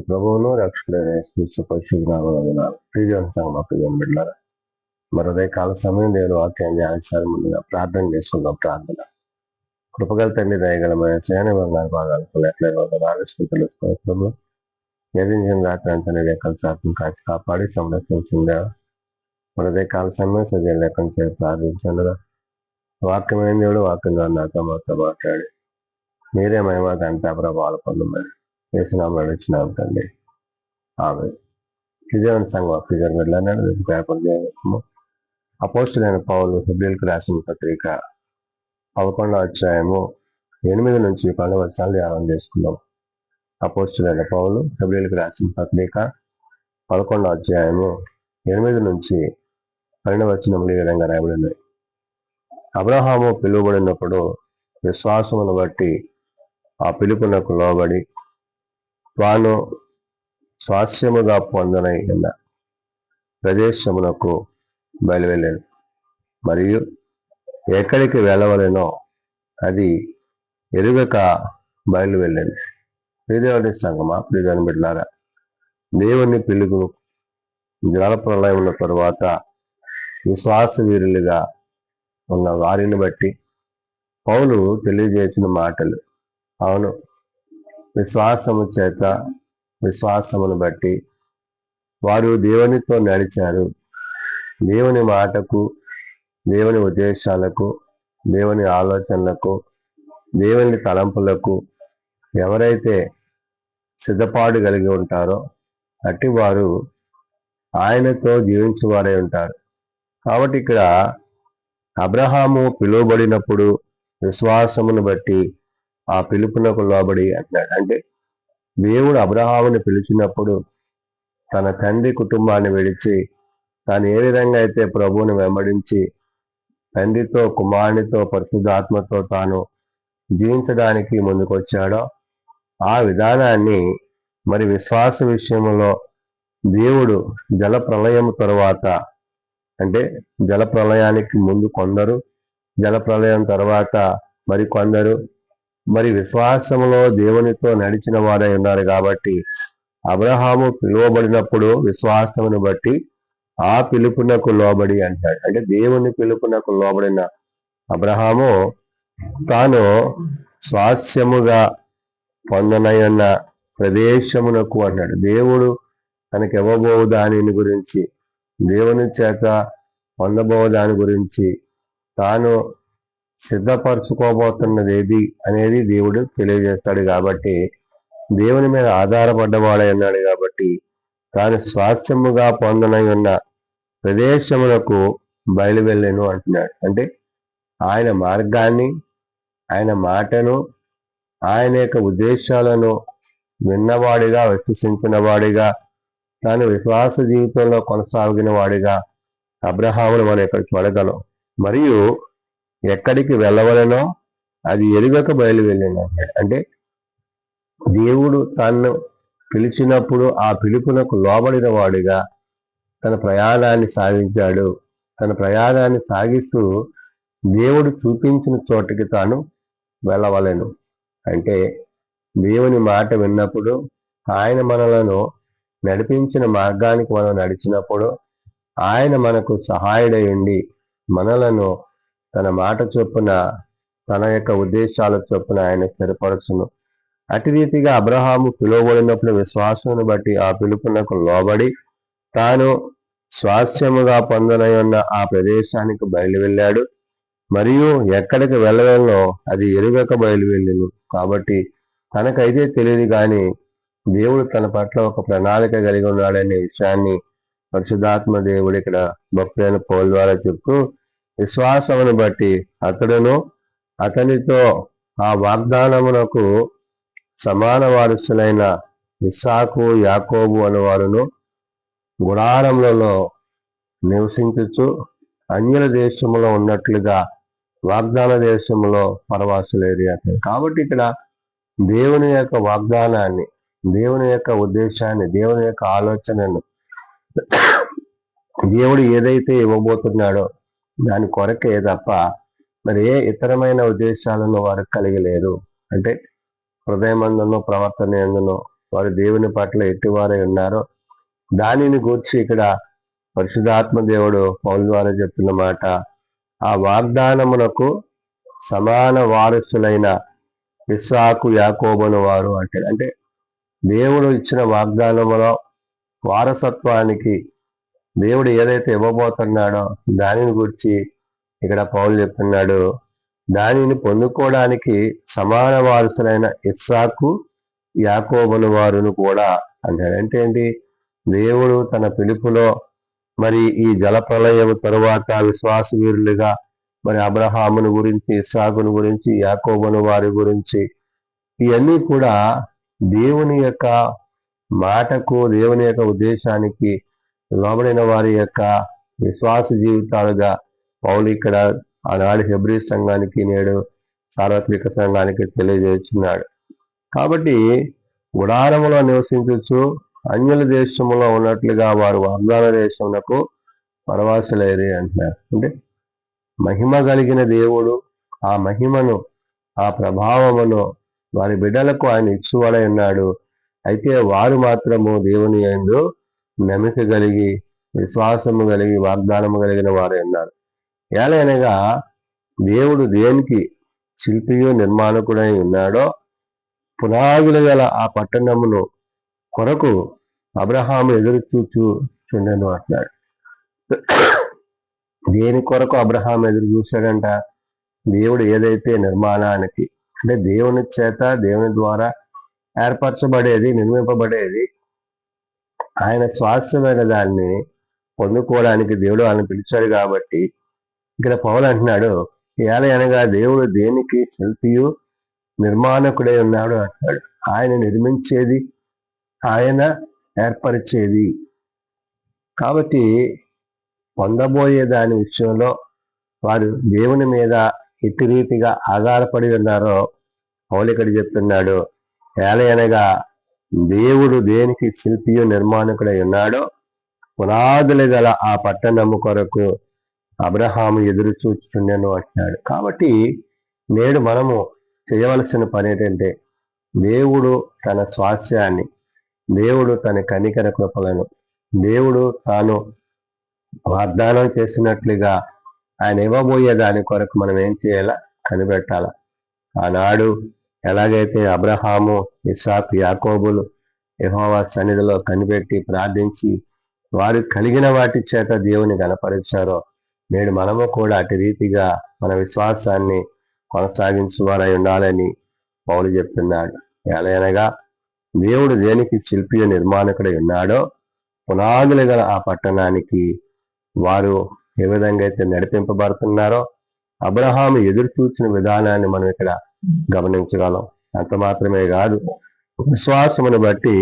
ప్రభువును రక్షకుడైన యేసుక్రీస్తు పరిశుద్ధ నామమున ప్రియమైన సంగమా ప్రియమైన బిడ్డలారా, మరి ఉదయకాల సమయం దేవుని వాక్యాన్ని ధ్యానించాలి. ముందుగా ప్రార్థన చేసుకుందాం. ప్రార్థన. కృపగల తండ్రి, దయగలమైన సేన బంగారు భాగాలకు లెక్కలు తెలుసుకోవడంలో ఎదించిన రాత్రి అంతా లెక్కల శాతం కాచి కాపాడి సంరక్షించిందా. మరి ఉదయకాల సమయం సజీవ లెక్కను చేసి ప్రార్థించండుగా. వాక్యమైన దేవుడు వాక్యం ద్వారా నాతో మాతో మాట్లాడి మీరే మహిమ గంట ప్రభావాలు పొందమని చేసినాము నడిచినాం తండ్రి. ఆమె విజయవంత సంఘం ఫిజర్ వెళ్ళాను. పేపర్ అపోస్తులైన పౌలు హెబ్రీయులకు రాసిన పత్రిక 11వ అధ్యాయము 8 నుంచి 12 వచనాలు ధ్యానం చేసుకున్నాం. అపోస్తులైన పౌలు హెబ్రీయులకు రాసిన పత్రిక 11వ అధ్యాయము 8 నుంచి 12 వచనములు ఈ విధంగా రాయబడినాయి. అబ్రహాము పిలువబడినప్పుడు విశ్వాసమును బట్టి ఆ పిలుపునకు లోబడి తాను స్వాస్యముగా పొందనైన ప్రదేశమునకు బయలువెళ్ళాను. మరియు ఎక్కడికి వెళ్ళవలెనో అది ఎరుగక బయలువెళ్ళాను. ప్రియదేవుని సంగమా ప్రియదేవుని బిడ్డలారా, దేవుని పిలుగు జలప్రలయం ఉన్న తరువాత విశ్వాస వీరులుగా ఉన్న వారిని బట్టి పౌలు తెలియజేసిన మాటలు. అవును, విశ్వాసము చేత విశ్వాసమును బట్టి వారు దేవునితో నడిచారు. దేవుని మాటకు, దేవుని ఉద్దేశాలకు, దేవుని ఆలోచనలకు, దేవుని తలంపులకు ఎవరైతే సిద్ధపాటు కలిగి ఉంటారో అట్టి వారు ఆయనతో జీవించేవారై ఉంటారు. కాబట్టి ఇక్కడ అబ్రహాము పిలువబడినప్పుడు విశ్వాసమును బట్టి ఆ పిలుపునకు లోబడి అంటున్నాడు. అంటే దేవుడు అబ్రహాముని పిలిచినప్పుడు తన తండ్రి కుటుంబాన్ని విడిచి తాను ఏ విధంగా అయితే ప్రభువుని వెంబడించి తండ్రితో, కుమారునితో, పరిశుద్ధాత్మతో తాను జీవించడానికి ముందుకొచ్చాడో ఆ విధానాన్ని మరి విశ్వాస విషయంలో దేవుడు జల ప్రళయం తరువాత, అంటే జల ప్రళయానికి ముందు కొందరు, జల ప్రళయం తర్వాత మరి కొందరు మరి విశ్వాసంలో దేవునితో నడిచిన వారై ఉన్నారు. కాబట్టి అబ్రహాము పిలువబడినప్పుడు విశ్వాసమును బట్టి ఆ పిలుపునకు లోబడి అంటాడు. అంటే దేవుని పిలుపునకు లోబడిన అబ్రహాము తాను స్వాస్యముగా పొందనయ్యున్న ప్రదేశమునకు అన్నాడు. దేవుడు తనకి ఇవ్వబోవు దానిని గురించి, దేవుని చేత పొందబోవు దాని గురించి, తాను సిద్ధపరచుకోబోతున్నది ఏది అనేది దేవుడు తెలియజేస్తాడు. కాబట్టి దేవుని మీద ఆధారపడ్డవాడై ఉన్నాడు. కాబట్టి తాను స్వాస్థ్యముగా పొందనై ఉన్న ప్రదేశములకు బయలువెళ్ళను అంటున్నాడు. అంటే ఆయన మార్గాన్ని, ఆయన మాటను, ఆయన యొక్క ఉద్దేశాలను విన్నవాడిగా, విశ్వసించిన వాడిగా, తాను విశ్వాస జీవితంలో కొనసాగిన వాడిగా అబ్రహామును మనం ఇక్కడ చూడగలం. మరియు ఎక్కడికి వెళ్ళవలనో అది ఎరుగక బయలువెళ్ళింది అన్నాడు. అంటే దేవుడు తను పిలిచినప్పుడు ఆ పిలుపునకు లోబడిన వాడిగా తన ప్రయాణాన్ని సాగించాడు. తన ప్రయాణాన్ని సాగిస్తూ దేవుడు చూపించిన చోటికి తాను వెళ్ళవలెను. అంటే దేవుని మాట విన్నప్పుడు, ఆయన మనలను నడిపించిన మార్గానికి మనం నడిచినప్పుడు, ఆయన మనకు సహాయుడై ఉండి మనలను తన మాట చొప్పున, తన యొక్క ఉద్దేశాల చొప్పున ఆయన స్థిరపరచును. అటు రీతిగా అబ్రహాము పిలువబడినప్పుడు విశ్వాసమును బట్టి ఆ పిలుపునకు లోబడి తాను స్వాస్థ్యముగా పొందనై ఉన్న ఆ ప్రదేశానికి బయలువెళ్ళాడు. మరియు ఎక్కడికి వెళ్ళడంలో అది ఎరుగక బయలువెళ్ళిను. కాబట్టి తనకైతే తెలియదు, కానీ దేవుడు తన పట్ల ఒక ప్రణాళిక కలిగి ఉన్నాడనే విషయాన్ని పరిశుద్ధాత్మ దేవుడు ఇక్కడ భక్తులైన పౌలు ద్వారా చెప్తూ, విశ్వాసమును బట్టి అతడును అతనితో ఆ వాగ్దానమునకు సమాన వారసులైన ఇస్సాకు, యాకోబు అనువారును గుడారములలో నివసించుచు అన్యుల దేశములో ఉన్నట్లుగా వాగ్దాన దేశంలో పరవాసులేరి అంటారు. కాబట్టి ఇక్కడ దేవుని యొక్క వాగ్దానాన్ని, దేవుని యొక్క ఉద్దేశాన్ని, దేవుని యొక్క ఆలోచనను దేవుడు ఏదైతే ఇవ్వబోతున్నాడో దాని కొరకే తప్ప మరి ఏ ఇతరమైన ఉద్దేశాలను వారు కలిగి లేరు. అంటే హృదయమందును, ప్రవర్తన ఎందును, వారు దేవుని పట్ల ఎట్టివారై ఉన్నారో దానిని గూర్చి ఇక్కడ పరిశుద్ధాత్మ దేవుడు పౌలు ద్వారా చెప్తున్న మాట, ఆ వాగ్దానమునకు సమాన వారసులైన ఇస్సాకు యాకోబును వారు అంటే దేవుడు ఇచ్చిన వాగ్దానములో వారసత్వానికి దేవుడు ఏదైతే ఇవ్వబోతున్నాడో దానిని గురించి ఇక్కడ పౌలు చెప్తున్నాడు. దానిని పొందుకోవడానికి సమాన వారసులైన ఇస్సాకు యాకోబును వారును కూడా అంటాడు. అంటే ఏంటి? దేవుడు తన పిలుపులో మరి ఈ జలప్రలయం తరువాత విశ్వాస వీరులుగా మరి అబ్రహామును గురించి, ఇస్సాకును గురించి, యాకోబును వారి గురించి ఇవన్నీ కూడా దేవుని యొక్క మాటకు, దేవుని యొక్క ఉద్దేశానికి లోబడిన వారి యొక్క విశ్వాస జీవితాలుగా పౌలు ఇక్కడ ఆనాడు హెబ్రీ సంఘానికి, నేడు సార్వత్రిక సంఘానికి తెలియజేస్తున్నాడు. కాబట్టి గుడారములో నివసించచ్చు అన్యుల దేశంలో ఉన్నట్లుగా వారు వాగ్దాన దేశమునకు పరవాసులేరి అంటున్నారు. అంటే మహిమ కలిగిన దేవుడు ఆ మహిమను, ఆ ప్రభావమును వారి బిడ్డలకు ఆయన ఇచ్చువాడై ఉన్నాడు. అయితే వారు మాత్రము దేవుని యందు నమ్మిక కలిగి, విశ్వాసము కలిగి, వాగ్దానము కలిగిన వారే ఉన్నారు. ఏలైనగా దేవుడు దేనికి శిల్పియు నిర్మాణకుడై ఉన్నాడో పునాదులు గల ఆ పట్టణమును కొరకు అబ్రహాము ఎదురు చూచుచుండెను అంటున్నాడు. దేని కొరకు అబ్రహాం ఎదురు చూశాడంట? దేవుడు ఏదైతే నిర్మాణానికి, అంటే దేవుని చేత, దేవుని ద్వారా ఏర్పరచబడేది, నిర్మింపబడేది, ఆయన స్వాస్థ్యమైన దాన్ని పొందుకోవడానికి దేవుడు ఆయన పిలిచాడు. కాబట్టి ఇక్కడ పౌలు అంటున్నాడు, ఏలయనగా దేవుడు దేనికి శిల్పియు నిర్మాణకుడై ఉన్నాడు అంటాడు. ఆయన నిర్మించేది, ఆయన ఏర్పరిచేది. కాబట్టి పొందబోయే దాని విషయంలో వారు దేవుని మీద ఎట్టి రీతిగా ఆధారపడి ఉన్నారో పౌలు ఇక్కడ చెప్తున్నాడు. ఏలయనగా దేవుడు దేనికి శిల్పియు నిర్మాణకుడై ఉన్నాడో పునాదులు గల ఆ పట్టణము కొరకు అబ్రహాము ఎదురు చూచుచుండెను అంటున్నాడు. కాబట్టి నేడు మనము చేయవలసిన పని ఏంటంటే, దేవుడు తన స్వాస్యాన్ని, దేవుడు తన కనికర కృపలను, దేవుడు తాను వాగ్దానం చేసినట్లుగా ఆయన ఇవ్వబోయే దాని కొరకు మనం ఏం చేయాలా? కనిపెట్టాల. ఆనాడు ఎలాగైతే అబ్రహాము, ఇస్సాకు, యాకోబులు యెహోవా సన్నిధిలో కనిపెట్టి ప్రార్థించి వారు కలిగిన వాటి చేత దేవుని కనపరిచారో నేడు మనము కూడా అటు రీతిగా మన విశ్వాసాన్ని కొనసాగించువారై ఉండాలని పౌలు చెప్తున్నాడు. ఎలాగనగా దేవుడు దేనికి శిల్పి నిర్మాణకుడై ఉన్నాడో పునాదులు గల ఆ పట్టణానికి వారు ఏ విధంగా అయితే నడిపింపబడుతున్నారో అబ్రహాము ఎదురు చూచిన విధానాన్ని మనం ఇక్కడ గమనించగలం. అంత మాత్రమే కాదు, విశ్వాసమును బట్టి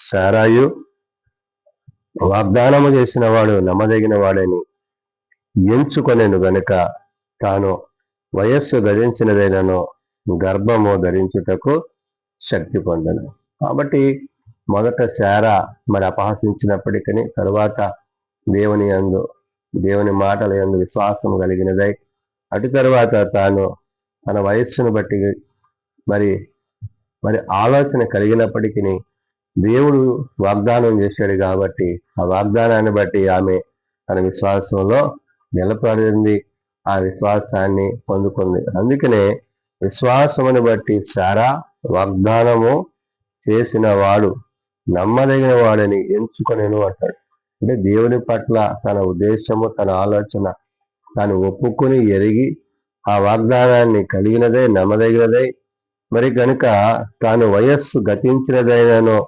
శారాయు వాగ్దానము చేసిన వాడు నమ్మదగిన వాడని ఎంచుకొనేను గనుక తాను వయస్సు గతించినదైనను గర్భము ధరించుటకు శక్తి పొందను. కాబట్టి మొదట శారా మరి అపహసించినప్పటికీ తరువాత దేవుని యందు, దేవుని మాటల యందు విశ్వాసము కలిగినదై అటు తరువాత తాను తన వయస్సును బట్టి మరి ఆలోచన కలిగినప్పటికీ దేవుడు వాగ్దానం చేశాడు కాబట్టి ఆ వాగ్దానాన్ని బట్టి ఆమె తన విశ్వాసంలో నిలబడింది, ఆ విశ్వాసాన్ని పొందుకుంది. అందుకనే విశ్వాసమును బట్టి శారా వాగ్దానము చేసిన వాడు నమ్మదగిన వాడని ఎంచుకొనేను అంటాడు. అంటే దేవుని పట్ల తన ఉద్దేశము, తన ఆలోచన తాను ఒప్పుకొని ఎరిగి ఆ వాగ్దానాన్ని కలిగినదే, నమ్మదగినదై మరి కనుక తాను వయస్సు గతించినదైనను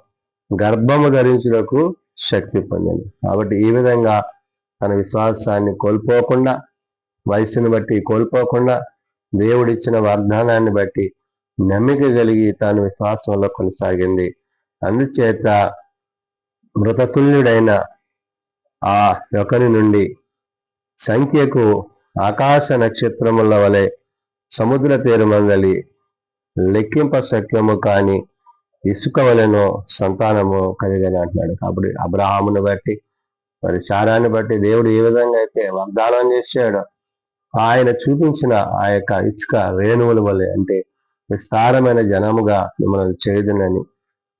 గర్భము ధరించుటకు శక్తి పొందింది. కాబట్టి ఈ విధంగా తన విశ్వాసాన్ని కోల్పోకుండా, వయస్సును బట్టి కోల్పోకుండా, దేవుడిచ్చిన వాగ్దానాన్ని బట్టి నమ్మిక కలిగి తాను విశ్వాసంలో కొనసాగింది. అందుచేత మృతతుల్యుడైన ఆ యొకని నుండి సంఖ్యకు ఆకాశ నక్షత్రముల వలె సముద్ర తీరమందలి లెక్కింప శక్యము కాని ఇసుక వలెనో సంతానము కలిగని అంటున్నాడు. కాబట్టి అబ్రహామును బట్టి మరి శారాన్ని బట్టి దేవుడు ఏ విధంగా అయితే వాగ్దానం చేశాడో ఆయన చూపించిన ఆ యొక్క ఇసుక రేణువుల వలె, అంటే విస్తారమైన జనముగా మిమ్మల్ని చేయుదునని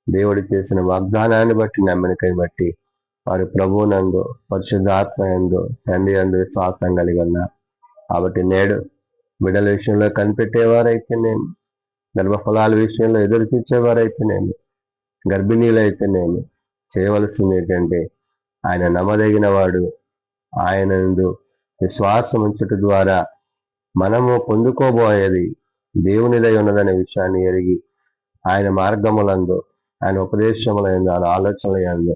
దేవుడు చేసిన వాగ్దానాన్ని బట్టి నమ్మికై బట్టి వారి ప్రభువునందు పరిశుద్ధాత్మ యందు తండ్రి యందు విశ్వాసం కలిగి ఉన్నారు. కాబట్టి నేడు బిడ్డల విషయంలో కనిపెట్టేవారైతే నేను, గర్భఫలాల విషయంలో ఎదురు చూచేవారైతే నేను, గర్భిణీలైతే నేను చేయవలసింది ఏంటంటే ఆయన నమ్మదగిన వాడు, ఆయన యందు విశ్వాసం ఉంచుట ద్వారా మనము పొందుకోబోయేది దేవునిదై ఉన్నదనే విషయాన్ని ఎరిగి ఆయన మార్గములందు, ఆయన ఉపదేశములందు, ఆయన ఆలోచనలందు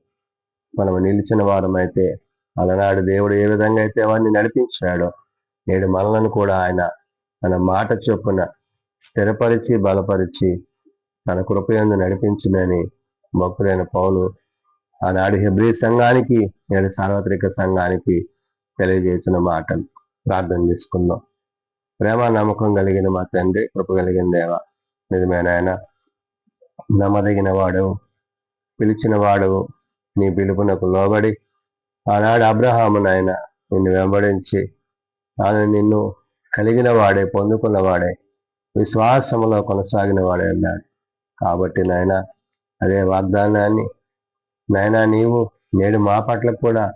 మనం నిలిచిన వారమైతే అలనాడు దేవుడు ఏ విధంగా అయితే అవన్నీ నడిపించాడో నేడు మనలను కూడా ఆయన తన మాట చొప్పున స్థిరపరిచి బలపరిచి తన కృపయందు నడిపించిందని భక్తుడైన పౌలు ఆనాడు హెబ్రీ సంఘానికి నేడు సార్వత్రిక సంఘానికి తెలియజేసిన మాటలు ప్రార్థన చేసుకుందాం. ప్రేమ నమ్మకం కలిగిన మా తండ్రి, కృప కలిగిన దేవ, నిజమైన ఆయన నమ్మదగిన వాడవు, పిలిచిన వాడవు, నీ పిలుపునకు లోబడి ఆనాడు అబ్రహాము నాయన నిన్ను వెంబడించి తాను నిన్ను కలిగిన వాడే, పొందుకున్న వాడే, విశ్వాసములో కొనసాగిన వాడే అన్నాడు. కాబట్టి నాయన అదే వాగ్దానాన్ని నాయన నీవు నేడు మా పట్ల కూడా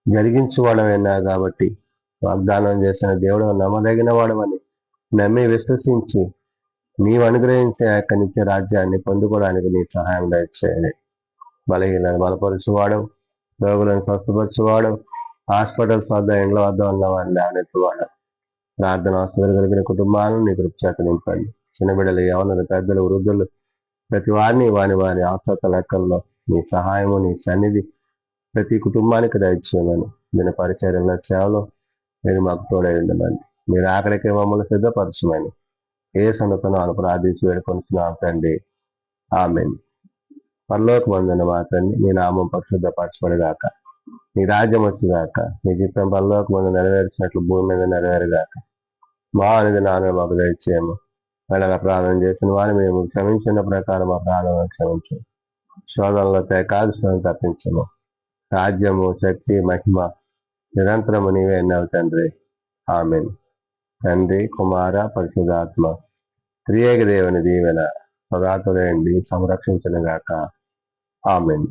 జరిగించువాడమైనా కాబట్టి వాగ్దానం చేసిన దేవుడు నమ్మదగిన వాడమని నమ్మి విశ్వసించి నీవు అనుగ్రహించే ఆ యొక్క నిత్య రాజ్యాన్ని పొందుకోవడానికి నీ సహాయం దయచేయండి. బలహీనలను బలపరచువాడు, రోగులను స్వస్థపరచువాడు, హాస్పిటల్స్ వద్ద ఇండ్ల వద్ద ఉన్న వారిని లేవనెత్తువాడు. ప్రార్థన అవసరం కలిగిన కుటుంబాలను నీ కృపచేత నింపండి. చిన్నబిడ్డలు, యవనులు, పెద్దలు, వృద్ధులు ప్రతి వారిని వారి అవసర లెక్కల్లో నీ సహాయము, నీ సన్నిధి ప్రతి కుటుంబానికి దయచేయమని, దీని పరిచర్యల సేవలో మీరు మాకు తోడై ఉండమని, మీరు ఆఖరికి మమ్మల్ని సిద్ధపరచమని ఏ సందర్భంలో ప్రార్థించి వేడుకొంటున్నాం తండ్రి. ఆమేన్. పరలోకమందున్న మా తండ్రి, నీ నామం పరిశుద్ధపరచబడుగాక, నీ రాజ్యం వచ్చుగాక, నీ చిత్తం పరలోకమందు నెరవేర్చినట్లు భూమి మీద నెరవేరుగాక. మా అనేది నాన్న మాకు దయచేయము. వెళ్ళ ప్రార్థన చేసిన వారిని మేము క్షమించిన ప్రకారం మా ప్రార్థన క్షమించు. శోధనలో కాల్సిన తప్పించము. రాజ్యము, శక్తి, మహిమ నిరంతరము నీవే అన్నావు తండ్రి. ఆమేన్. తండ్రి, కుమార, పరిశుద్ధాత్మ త్రియేక దేవుని దీవెన సదాతుడేండి సంరక్షించను గాక. ఆమేన్.